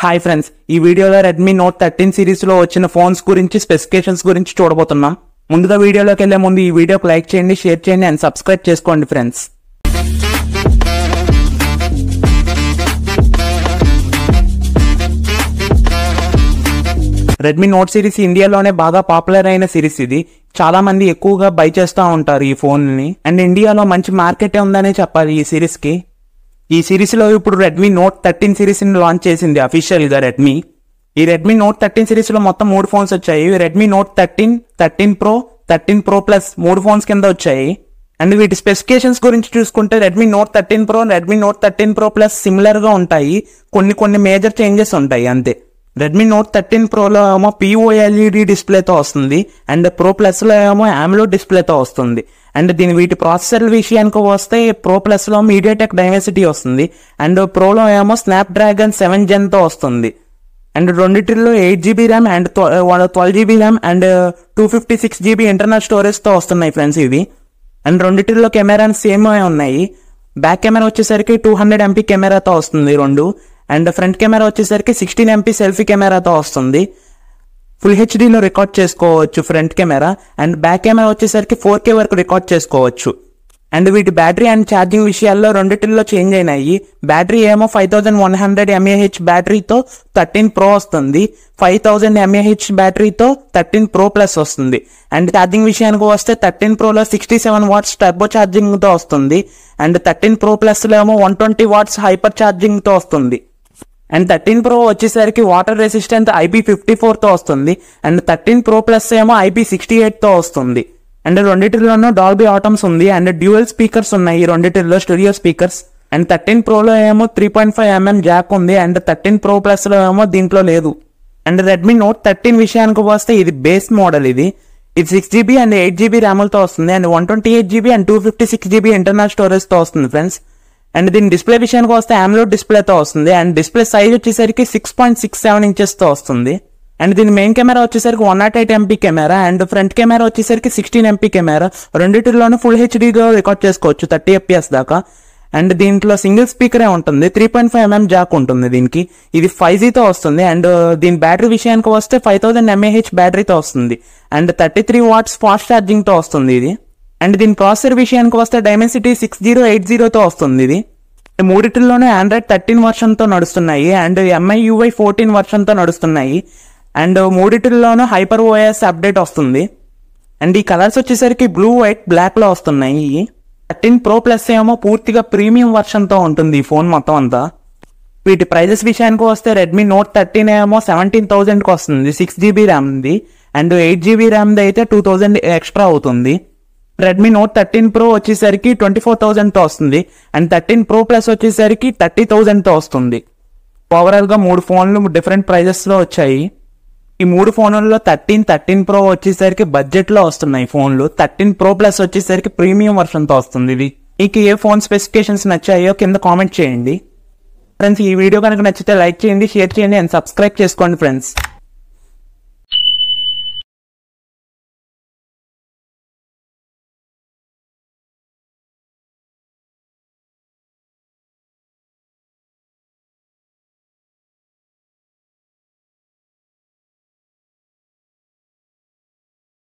Hi friends, ఈ వీడియోలో Redmi note 13 సిరీస్లో వచ్చిన ఫోన్స్ గురించి స్పెసిఫికేషన్స్ గురించి చూడబోతున్నాం. ముందుగా వీడియోలోకి వెళ్లే ముందు ఈ వీడియోకి లైక్ చేయండి, షేర్ చేయండి అండ్ సబ్స్క్రైబ్ చేసుకోండి ఫ్రెండ్స్. రెడ్మీ నోట్ సిరీస్ ఇండియాలోనే బాగా పాపులర్ అయిన సిరీస్. ఇది చాలా మంది ఎక్కువగా బై చేస్తూ ఉంటారు ఈ ఫోన్ ని. అండ్ ఇండియాలో మంచి మార్కెట్ ఉందనే చెప్పాలి ఈ సిరీస్ కి. ఈ సిరీస్ లో ఇప్పుడు రెడ్మీ నోట్ 13 సిరీస్ ని లాంచ్ చేసింది అఫీషియల్ గా రెడ్మీ. ఈ రెడ్మీ నోట్ 13 సిరీస్ లో మొత్తం 3 ఫోన్స్ వచ్చాయి. Redmi note 13, 13 pro, 13 pro plus 3 phones కింద వచ్చాయి. అండ్ వీటి స్పెసిఫికేషన్స్ గురించి చూసుకుంటే Redmi note 13 pro, Redmi note 13 pro plus similar గా ఉంటాయి. కొన్ని మేజర్ చేంజెస్ ఉంటాయి అంతే. రెడ్మీ నోట్ 13 ప్రోలో ఏమో POLED డిస్ప్లేతో వస్తుంది అండ్ ప్రో ప్లస్ లో ఏమో AMOLED డిస్ప్లేతో వస్తుంది. అండ్ వీటి ప్రాసెసర్ విషయానికి వస్తే ప్రో ప్లస్ లో MediaTek Dimensity వస్తుంది అండ్ ప్రోలో ఏమో Snapdragon 7 Gen తో వస్తుంది. అండ్ రెండిటిల్లో 8GB RAM and 12GB RAM and 256GB internal storage తో వస్తున్నాయి ఫ్రెండ్స్ ఇవి. అండ్ రెండిటిల్లో కెమెరా సేమ్ ఉన్నాయి. బ్యాక్ కెమెరా వచ్చేసరికి 200MP కెమెరాతో వస్తుంది రెండు. అండ్ ఫ్రంట్ కెమెరా వచ్చేసరికి 16MP సెల్ఫీ కెమెరాతో వస్తుంది. ఫుల్ హెచ్డీలో రికార్డ్ చేసుకోవచ్చు front camera. And back camera వచ్చేసరికి 4K వరకు రికార్డ్ చేసుకోవచ్చు. అండ్ వీటి బ్యాటరీ అండ్ ఛార్జింగ్ విషయాల్లో రెండిటిల్లో చేంజ్ అయినాయి. బ్యాటరీ ఏమో 5100 mAh బ్యాటరీతో 13 ప్రో వస్తుంది, 5000 mAh బ్యాటరీతో 13 ప్రో ప్లస్ వస్తుంది. అండ్ ఛార్జింగ్ విషయానికి వస్తే 13 ప్రోలో 67 వాట్స్ టర్బో ఛార్జింగ్ తో వస్తుంది అండ్ 13 ప్రో ప్లస్ లో ఏమో 120 వాట్స్ హైపర్ ఛార్జింగ్ తో వస్తుంది. అండ్ 13 ప్రో వచ్చేసరికి వాటర్ రెసిస్టెంట్ IP54 తో వస్తుంది అండ్ 13 ప్రో ప్లస్ ఏమో IP68 తో వస్తుంది. అండ్ రెండిటిలోనూ డాల్బీ ఆటమ్స్ ఉంది అండ్ డ్యూయల్ స్పీకర్స్ ఉన్నాయి రెండిటిల్లో స్టూడియో స్పీకర్స్. అండ్ 13 ప్రోలో ఏమో 3.5mm జాక్ ఉంది అండ్ 13 ప్రో ప్లస్ లో ఏమో దీంట్లో లేదు. అండ్ రెడ్మీ నోట్ 13 విషయానికి వస్తే ఇది బేస్ మోడల్. ఇది 6GB అండ్ 8GB ర్యామ్లతో వస్తుంది and 128GB and 256GB internal storage తో వస్తుంది ఫ్రెండ్స్. అండ్ దీని డిస్ప్లే విషయానికి వస్తే AMOLED డిస్ప్లేతో వస్తుంది అండ్ డిస్ప్లే సైజ్ వచ్చేసరికి 6.67 ఇంచెస్ తో వస్తుంది. అండ్ దీని మెయిన్ కెమెరా వచ్చేసరికి 108MP camera and front camera వచ్చేసరికి 16MP కెమెరా. రెండిటిలోనూ ఫుల్ హెచ్డీలో రికార్డ్ చేసుకోవచ్చు 30 FPS దాకా. అండ్ దీంట్లో సింగిల్ స్పీకరే ఉంటుంది, 3.5mm జాక్ ఉంటుంది దీనికి. ఇది 5Gతో వస్తుంది అండ్ దీని బ్యాటరీ విషయానికి వస్తే 5000 mAh బ్యాటరీతో వస్తుంది అండ్ 33 వాట్స్ ఫాస్ట్ ఛార్జింగ్ తో వస్తుంది ఇది. అండ్ దీని ప్రాసెసర్ విషయానికి వస్తే Dimensity 6080తో వస్తుంది ఇది. మూడిటిల్లోనే Android 13 వర్షన్ తో నడుస్తున్నాయి అండ్ MIUI 14 వర్షన్ తో నడుస్తున్నాయి అండ్ మూడిటిల్లోనూ HyperOS అప్డేట్ వస్తుంది. అండ్ ఈ కలర్స్ వచ్చేసరికి బ్లూ, వైట్, బ్లాక్ లో వస్తున్నాయి. 13 ప్రో ప్లస్ ఏమో పూర్తిగా ప్రీమియం వర్షన్ తో ఉంటుంది ఈ ఫోన్ మొత్తం అంతా. వీటి ప్రైజెస్ విషయానికి వస్తే రెడ్మీ నోట్ 13 ఏమో 17,000కి వస్తుంది, 6GB ర్యామ్ది అండ్ 8GB ర్యామ్ది అయితే 2000 ఎక్స్ట్రా అవుతుంది. రెడ్మీ నోట్ 13 ప్రో వచ్చేసరికి 24,000తో వస్తుంది అండ్ 13 ప్రో ప్లస్ వచ్చేసరికి 30,000తో వస్తుంది. ఓవరాల్ గా 3 ఫోన్లు డిఫరెంట్ ప్రైజెస్ లో వచ్చాయి. ఈ 3 ఫోన్లలో 13 ప్రో వచ్చేసరికి బడ్జెట్ లో వస్తున్నాయి ఫోన్లు. 13 ప్రో ప్లస్ వచ్చేసరికి ప్రీమియం వర్షన్ తో వస్తుంది ఇది. మీకు ఏ ఫోన్ స్పెసిఫికేషన్స్ నచ్చాయో కింద కామెంట్ చేయండి ఫ్రెండ్స్. ఈ వీడియో కనుక నచ్చితే లైక్ చేయండి, షేర్ చేయండి అండ్ సబ్స్క్రైబ్ చేసుకోండి ఫ్రెండ్స్.